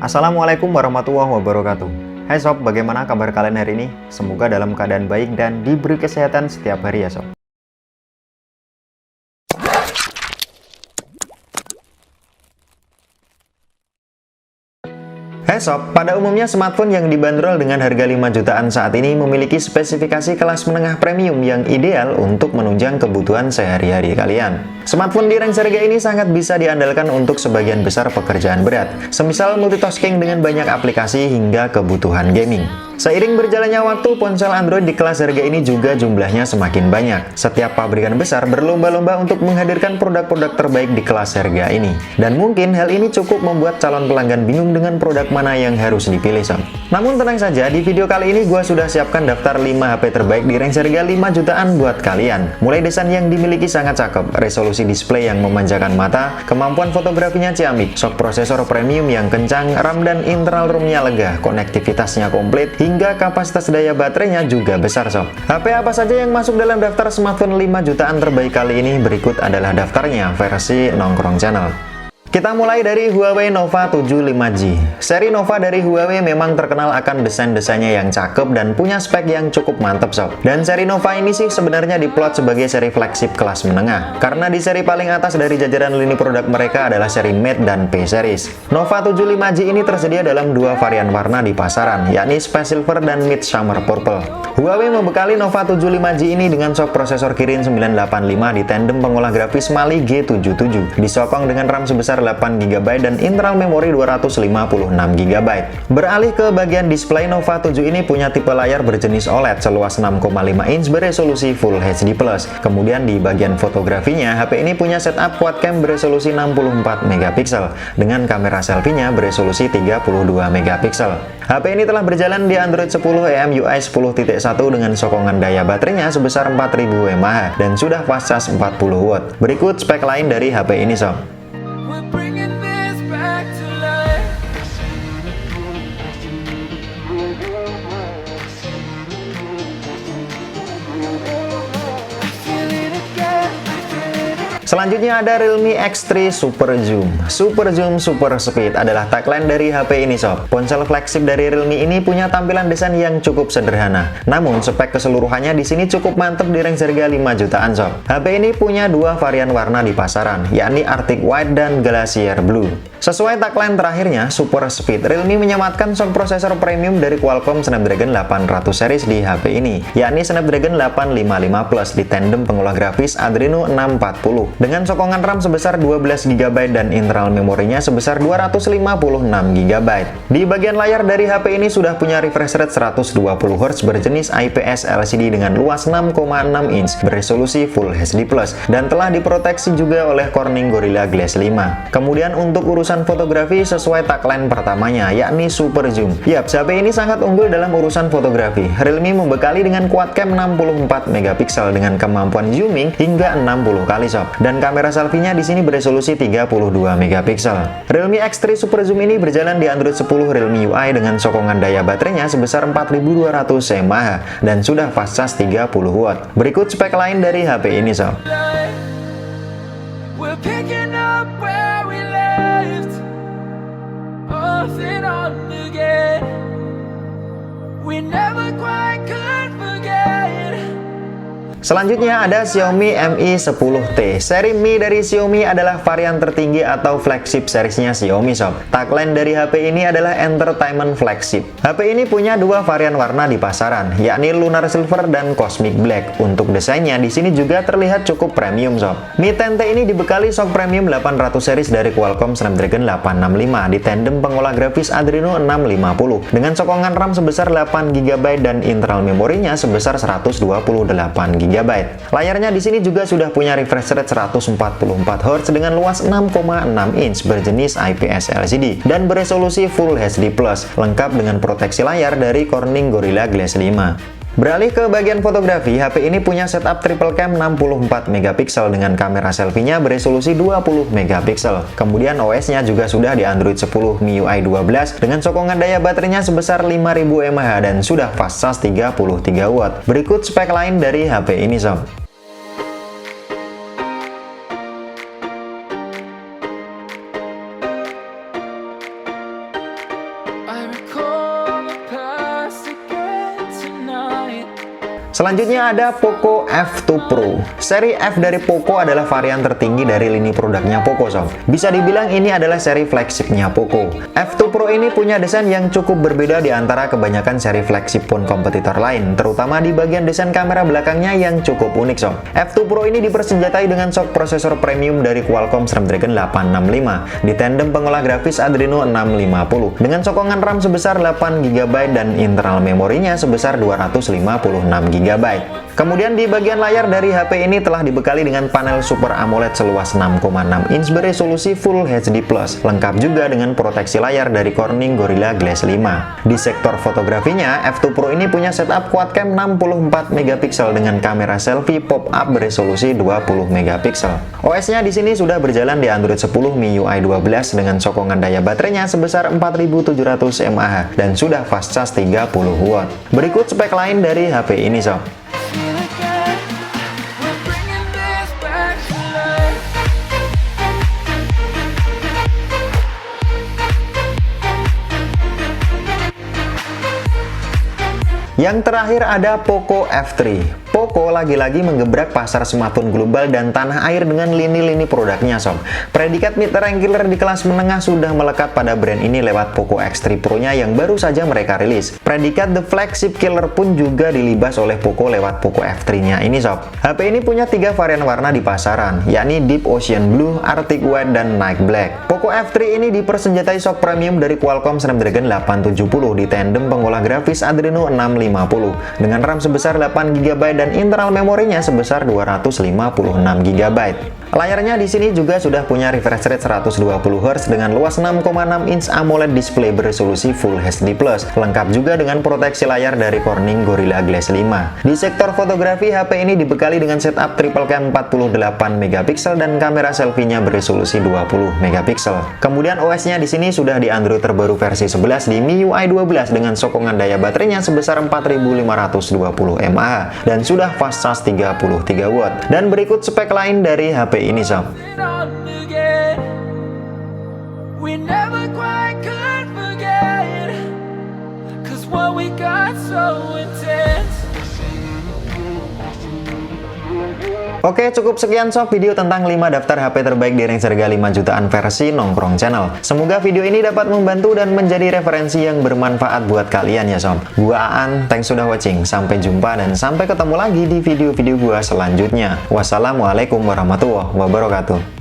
Assalamualaikum warahmatullahi wabarakatuh. Hai sob, bagaimana kabar kalian hari ini? Semoga dalam keadaan baik dan diberi kesehatan setiap hari ya sob. Hai sob, pada umumnya smartphone yang dibanderol dengan harga 5 jutaan saat ini memiliki spesifikasi kelas menengah premium yang ideal untuk menunjang kebutuhan sehari-hari kalian. Smartphone di range harga ini sangat bisa diandalkan untuk sebagian besar pekerjaan berat, semisal multitasking dengan banyak aplikasi hingga kebutuhan gaming. Seiring berjalannya waktu, ponsel Android di kelas harga ini juga jumlahnya semakin banyak. Setiap pabrikan besar berlomba-lomba untuk menghadirkan produk-produk terbaik di kelas harga ini. Dan mungkin hal ini cukup membuat calon pelanggan bingung dengan produk mana yang harus dipilih sob. Namun tenang saja, di video kali ini gue sudah siapkan daftar 5 HP terbaik di range harga 5 jutaan buat kalian. Mulai desain yang dimiliki sangat cakep, resolusi display yang memanjakan mata, kemampuan fotografinya ciamik, sok prosesor premium yang kencang, RAM dan internal ROM-nya lega, konektivitasnya komplit, hingga kapasitas daya baterainya juga besar sob. HP apa saja yang masuk dalam daftar smartphone 5 jutaan terbaik kali ini? Berikut adalah daftarnya versi Nongkrong Channel. Kita mulai dari Huawei Nova 7 5G. Seri Nova dari Huawei memang terkenal akan desain-desainnya yang cakep dan punya spek yang cukup mantep sob. Dan seri Nova ini sih sebenarnya diplot sebagai seri flagship kelas menengah. Karena di seri paling atas dari jajaran lini produk mereka adalah seri Mate dan P series. Nova 7 5G ini tersedia dalam dua varian warna di pasaran, yakni Space Silver dan Midsummer Purple. Huawei membekali Nova 7 5G ini dengan sok prosesor Kirin 985 di tandem pengolah grafis Mali G77, disokong dengan RAM sebesar 8GB dan internal memori 256GB. Beralih ke bagian display, Nova 7 ini punya tipe layar berjenis OLED seluas 6,5 inch beresolusi Full HD+. Kemudian di bagian fotografinya, HP ini punya setup quad cam beresolusi 64MP dengan kamera selfie-nya beresolusi 32MP. HP ini telah berjalan di Android 10 EMUI 10.1 dengan sokongan daya baterainya sebesar 4000 mAh dan sudah fast charge 40W. Berikut spek lain dari HP ini sob. Selanjutnya ada Realme X3 Super Zoom. Super Zoom Super Speed adalah tagline dari HP ini sob. Ponsel flagship dari Realme ini punya tampilan desain yang cukup sederhana. Namun spek keseluruhannya di sini cukup mantap di range harga 5 jutaan sob. HP ini punya dua varian warna di pasaran, yakni Arctic White dan Glacier Blue. Sesuai tagline terakhirnya, Super Speed, Realme menyematkan sok prosesor premium dari Qualcomm Snapdragon 800 series di HP ini, yakni Snapdragon 855 Plus di tandem pengolah grafis Adreno 640 dengan sokongan RAM sebesar 12GB dan internal memorinya sebesar 256GB. Di bagian layar dari HP ini sudah punya refresh rate 120Hz berjenis IPS LCD dengan luas 6,6 inch beresolusi Full HD+, dan telah diproteksi juga oleh Corning Gorilla Glass 5. Kemudian untuk urusan fotografi sesuai tagline pertamanya, yakni Super Zoom. Yap, HP ini sangat unggul dalam urusan fotografi. Realme membekali dengan quad cam 64MP dengan kemampuan zooming hingga 60 kali sob. Dan kamera selfie-nya di sini beresolusi 32MP. Realme X3 Super Zoom ini berjalan di Android 10 Realme UI dengan sokongan daya baterainya sebesar 4200 mAh dan sudah fast charge 30W. Berikut spek lain dari HP ini sob. Selanjutnya ada Xiaomi Mi 10T. Seri Mi dari Xiaomi adalah varian tertinggi atau flagship seriesnya Xiaomi sob. Tagline dari HP ini adalah Entertainment Flagship. HP ini punya dua varian warna di pasaran, yakni Lunar Silver dan Cosmic Black. Untuk desainnya di sini juga terlihat cukup premium sob. Mi 10T ini dibekali sok premium 800 series dari Qualcomm Snapdragon 865 di tandem pengolah grafis Adreno 650 dengan sokongan RAM sebesar 8GB dan internal memorinya sebesar 128GB. Layarnya di sini juga sudah punya refresh rate 144Hz dengan luas 6,6 inch berjenis IPS LCD dan beresolusi Full HD+, lengkap dengan proteksi layar dari Corning Gorilla Glass 5. Beralih ke bagian fotografi, HP ini punya setup triple cam 64MP dengan kamera selfie-nya beresolusi 20MP. Kemudian OS-nya juga sudah di Android 10 MIUI 12 dengan sokongan daya baterainya sebesar 5000 mAh dan sudah fast charge 33W. Berikut spek lain dari HP ini sob. I recall the past again tonight. Selanjutnya ada Poco F2 Pro. Seri F dari Poco adalah varian tertinggi dari lini produknya Poco, sob. Bisa dibilang ini adalah seri flagshipnya Poco. F2 Pro ini punya desain yang cukup berbeda di antara kebanyakan seri flagship phone kompetitor lain, terutama di bagian desain kamera belakangnya yang cukup unik, sob. F2 Pro ini dipersenjatai dengan SoC prosesor premium dari Qualcomm Snapdragon 865, ditandem pengolah grafis Adreno 650, dengan sokongan RAM sebesar 8GB dan internal memorinya sebesar 256GB. Kemudian di bagian layar dari HP ini telah dibekali dengan panel Super AMOLED seluas 6,6 inch beresolusi Full HD+, lengkap juga dengan proteksi layar dari Corning Gorilla Glass 5. Di sektor fotografinya, F2 Pro ini punya setup quad-cam 64 MP dengan kamera selfie pop-up beresolusi 20 MP. OS-nya di sini sudah berjalan di Android 10 MIUI 12 dengan sokongan daya baterainya sebesar 4700 mAh dan sudah fast charge 30W. Berikut spek lain dari HP ini, sob. Feel again, we're bringing this back to life. Yang terakhir ada Poco F3. Poco lagi-lagi menggebrak pasar smartphone global dan tanah air dengan lini-lini produknya, sob. Predikat mid-rank killer di kelas menengah sudah melekat pada brand ini lewat Poco X3 Pro-nya yang baru saja mereka rilis. Predikat the flagship killer pun juga dilibas oleh Poco lewat Poco F3-nya ini, sob. HP ini punya 3 varian warna di pasaran, yakni Deep Ocean Blue, Arctic White, dan Night Black. Poco F3 ini dipersenjatai SoC premium dari Qualcomm Snapdragon 870 ditandem pengolah grafis Adreno 650 dengan RAM sebesar 8GB dan internal memorinya sebesar 256GB. Layarnya di sini juga sudah punya refresh rate 120Hz dengan luas 6,6 inch AMOLED display beresolusi Full HD+, lengkap juga dengan proteksi layar dari Corning Gorilla Glass 5. Di sektor fotografi, HP ini dibekali dengan setup triple cam 48MP dan kamera selfie-nya beresolusi 20MP. Kemudian OS-nya di sini sudah di Android terbaru versi 11 di MIUI 12 dengan sokongan daya baterainya sebesar 4520 mAh dan sudah fast charge 33W. Dan berikut spek lain dari HP ini, sob. We never quite could forget, 'cause what we got so intense. Oke, cukup sekian, sob, video tentang 5 daftar HP terbaik di range harga 5 jutaan versi Nongkrong Channel. Semoga video ini dapat membantu dan menjadi referensi yang bermanfaat buat kalian ya, sob. Gua Aan, thanks sudah watching. Sampai jumpa dan sampai ketemu lagi di video-video gua selanjutnya. Wassalamualaikum warahmatullahi wabarakatuh.